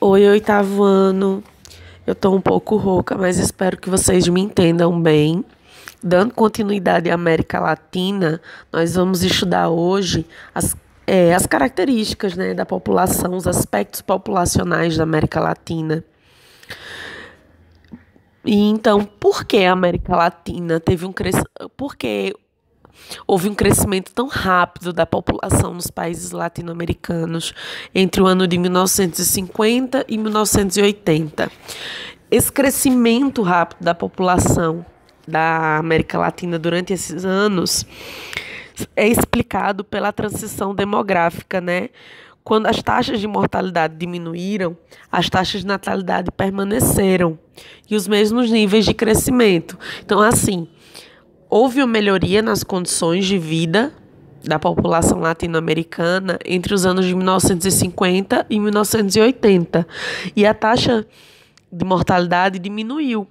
Oi, oitavo ano. Eu tô um pouco rouca, mas espero que vocês me entendam bem. Dando continuidade à América Latina, nós vamos estudar hoje as características, né, da população, os aspectos populacionais da América Latina. E então, por que a América Latina teve por que houve um crescimento tão rápido da população nos países latino-americanos entre o ano de 1950 e 1980? Esse crescimento rápido da população da América Latina durante esses anos é explicado pela transição demográfica, né? Quando as taxas de mortalidade diminuíram, as taxas de natalidade permaneceram e os mesmos níveis de crescimento. Então, assim, houve uma melhoria nas condições de vida da população latino-americana entre os anos de 1950 e 1980, e a taxa de mortalidade diminuiu.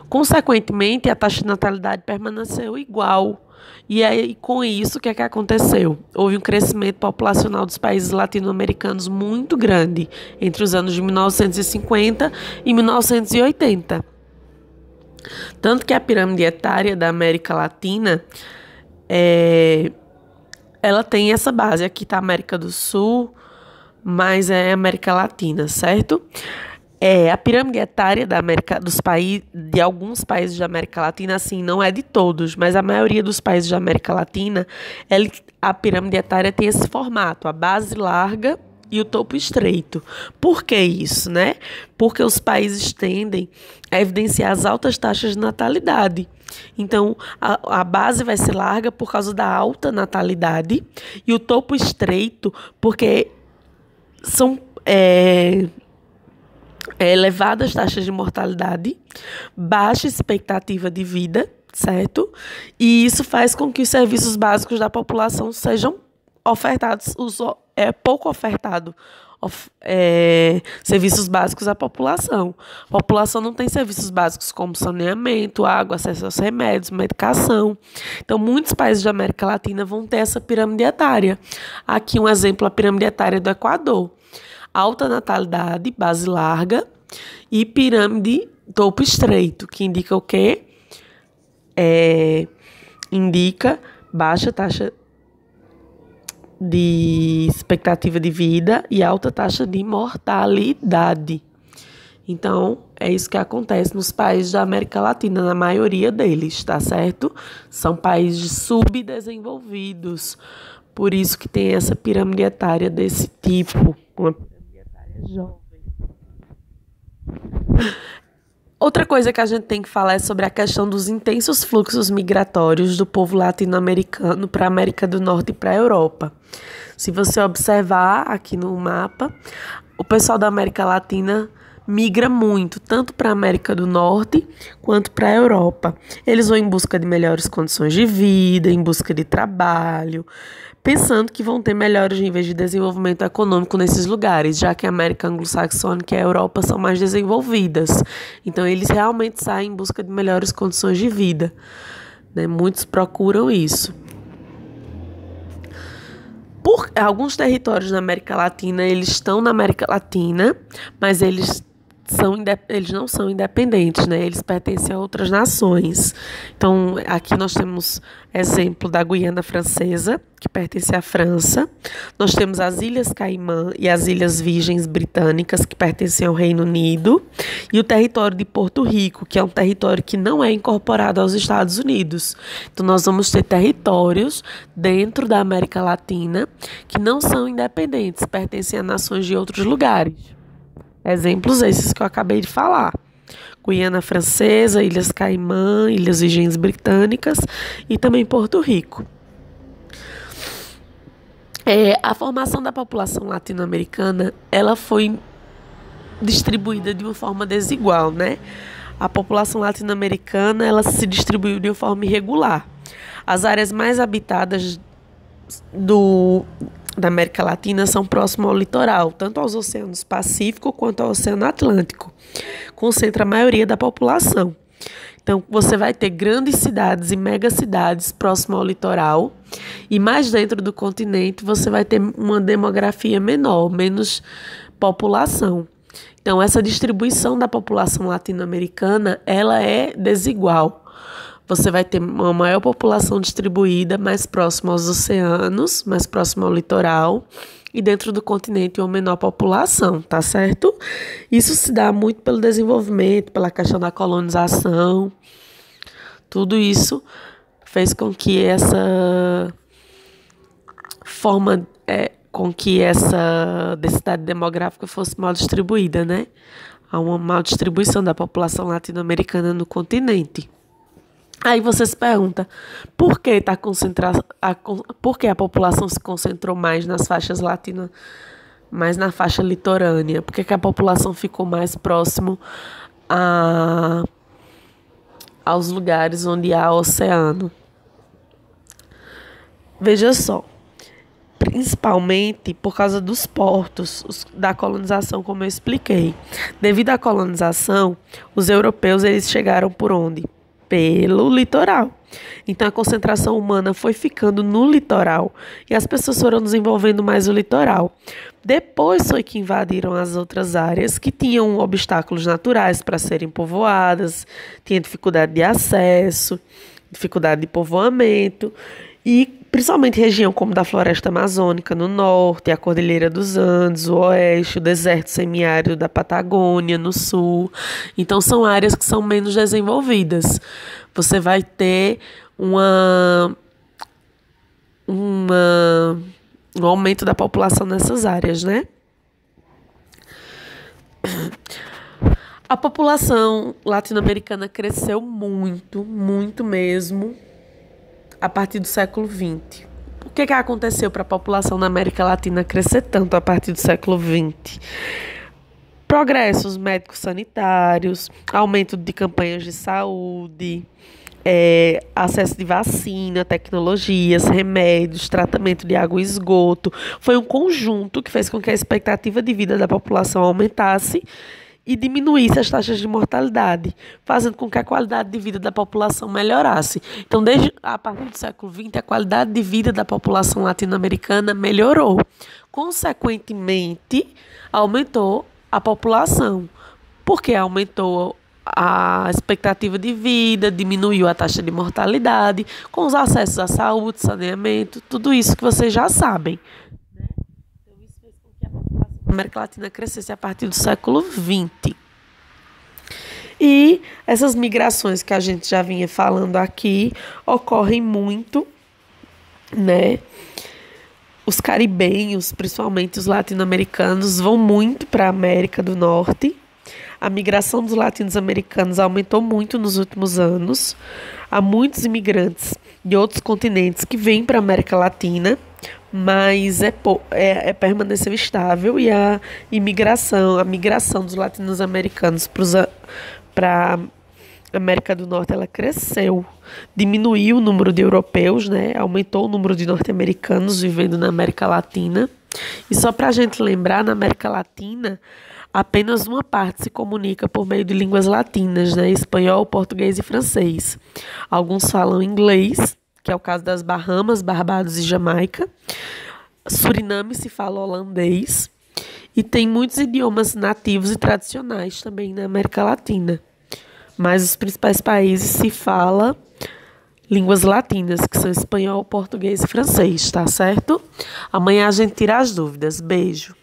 Consequentemente, a taxa de natalidade permaneceu igual. E aí, com isso, o que é que aconteceu? Houve um crescimento populacional dos países latino-americanos muito grande entre os anos de 1950 e 1980. Tanto que a pirâmide etária da América Latina, ela tem essa base. Aqui está a América do Sul, mas é América Latina, certo? A pirâmide etária de alguns países da América Latina, assim, não é de todos, mas a maioria dos países da América Latina, a pirâmide etária tem esse formato, a base larga e o topo estreito. Por que isso, né? Porque os países tendem a evidenciar as altas taxas de natalidade. Então, a base vai ser larga por causa da alta natalidade e o topo estreito porque são elevadas taxas de mortalidade, baixa expectativa de vida, certo? E isso faz com que os serviços básicos da população sejam ofertados, é pouco ofertado serviços básicos à população. A população não tem serviços básicos como saneamento, água, acesso aos remédios, medicação. Então, muitos países da América Latina vão ter essa pirâmide etária. Aqui um exemplo, a pirâmide etária do Equador. Alta natalidade, base larga, e pirâmide topo estreito, que indica o quê? Indica baixa taxa de expectativa de vida e alta taxa de mortalidade. Então, é isso que acontece nos países da América Latina, na maioria deles, tá certo? São países subdesenvolvidos, por isso que tem essa pirâmide etária desse tipo, uma jovem. Outra coisa que a gente tem que falar é sobre a questão dos intensos fluxos migratórios do povo latino-americano para a América do Norte e para a Europa. Se você observar aqui no mapa, o pessoal da América Latina migra muito, tanto para a América do Norte quanto para a Europa. Eles vão em busca de melhores condições de vida, em busca de trabalho, pensando que vão ter melhores níveis de desenvolvimento econômico nesses lugares, já que a América anglo-saxônica e a Europa são mais desenvolvidas. Então, eles realmente saem em busca de melhores condições de vida, né? Muitos procuram isso. Alguns territórios na América Latina, eles estão na América Latina, mas eles não são independentes, né? Eles pertencem a outras nações. Então, aqui nós temos exemplo da Guiana Francesa, que pertence à França. Nós temos as Ilhas Caimã e as Ilhas Virgens Britânicas, que pertencem ao Reino Unido. E o território de Porto Rico, que é um território que não é incorporado aos Estados Unidos. Então, nós vamos ter territórios dentro da América Latina que não são independentes, pertencem a nações de outros lugares. Exemplos esses que eu acabei de falar. Guiana Francesa, Ilhas Caimã, Ilhas Virgens Britânicas e também Porto Rico. A formação da população latino-americana, ela foi distribuída de uma forma desigual, né? A população latino-americana, ela se distribuiu de uma forma irregular. As áreas mais habitadas da América Latina são próximas ao litoral, tanto aos oceanos Pacífico quanto ao Oceano Atlântico. Concentra a maioria da população. Então, você vai ter grandes cidades e megacidades próximas ao litoral, e mais dentro do continente você vai ter uma demografia menor, menos população. Então, essa distribuição da população latino-americana, ela é desigual. Você vai ter uma maior população distribuída mais próxima aos oceanos, mais próxima ao litoral, e dentro do continente uma menor população, tá certo? Isso se dá muito pelo desenvolvimento, pela questão da colonização. Tudo isso fez com que essa densidade demográfica fosse mal distribuída, né? Há uma mal distribuição da população latino-americana no continente. Aí você se pergunta, por que a população se concentrou mais nas faixas latinas, mais na faixa litorânea? Por que a população ficou mais próximo aos lugares onde há oceano? Veja só, principalmente por causa dos portos, da colonização, como eu expliquei. Devido à colonização, os europeus eles chegaram por onde? Pelo litoral. Então a concentração humana foi ficando no litoral e as pessoas foram desenvolvendo mais o litoral. Depois foi que invadiram as outras áreas que tinham obstáculos naturais para serem povoadas, tinha dificuldade de acesso, dificuldade de povoamento e principalmente região como da Floresta Amazônica no norte, a Cordilheira dos Andes, o oeste, o deserto semiárido da Patagônia no sul. Então são áreas que são menos desenvolvidas. Você vai ter um aumento da população nessas áreas, né? A população latino-americana cresceu muito, muito mesmo, a partir do século XX. O que aconteceu para a população da América Latina crescer tanto a partir do século XX? Progressos médicos sanitários, aumento de campanhas de saúde, acesso de vacina, tecnologias, remédios, tratamento de água e esgoto. Foi um conjunto que fez com que a expectativa de vida da população aumentasse e diminuísse as taxas de mortalidade, fazendo com que a qualidade de vida da população melhorasse. Então, desde a partir do século XX, a qualidade de vida da população latino-americana melhorou. Consequentemente, aumentou a população, porque aumentou a expectativa de vida, diminuiu a taxa de mortalidade, com os acessos à saúde, saneamento, tudo isso que vocês já sabem. Então, isso fez com que a população da América Latina crescesse a partir do século XX. E essas migrações que a gente já vinha falando aqui ocorrem muito, né? Os caribenhos, principalmente os latino-americanos, vão muito para a América do Norte. A migração dos latinos-americanos aumentou muito nos últimos anos. Há muitos imigrantes de outros continentes que vêm para a América Latina, mas permaneceu estável e a migração dos latinos-americanos para a América do Norte, ela cresceu. Diminuiu o número de europeus, né? Aumentou o número de norte-americanos vivendo na América Latina. E só para a gente lembrar, na América Latina, apenas uma parte se comunica por meio de línguas latinas, né? Espanhol, português e francês. Alguns falam inglês, que é o caso das Bahamas, Barbados e Jamaica. Suriname se fala holandês. E tem muitos idiomas nativos e tradicionais também na América Latina. Mas os principais países se fala línguas latinas, que são espanhol, português e francês, tá certo? Amanhã a gente tira as dúvidas. Beijo.